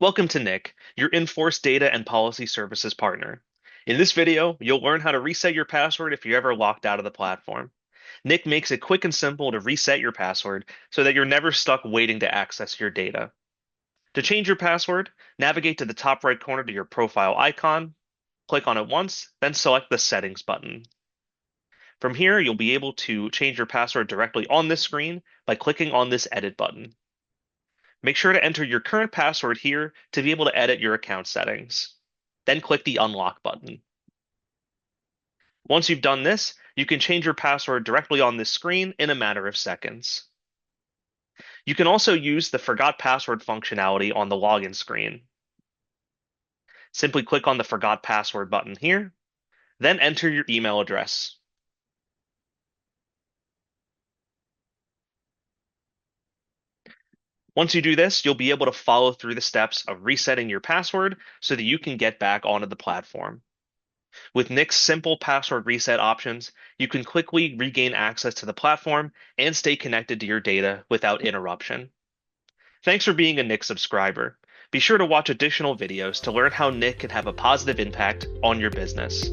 Welcome to NIC, your Enforced Data and Policy Services partner. In this video, you'll learn how to reset your password if you're ever locked out of the platform. NIC makes it quick and simple to reset your password so that you're never stuck waiting to access your data. To change your password, navigate to the top right corner to your profile icon, click on it once, then select the Settings button. From here, you'll be able to change your password directly on this screen by clicking on this Edit button. Make sure to enter your current password here to be able to edit your account settings. Then click the Unlock button. Once you've done this, you can change your password directly on this screen in a matter of seconds. You can also use the Forgot Password functionality on the login screen. Simply click on the Forgot Password button here, then enter your email address. Once you do this, you'll be able to follow through the steps of resetting your password so that you can get back onto the platform. With NIC's simple password reset options, you can quickly regain access to the platform and stay connected to your data without interruption. Thanks for being a NIC subscriber. Be sure to watch additional videos to learn how NIC can have a positive impact on your business.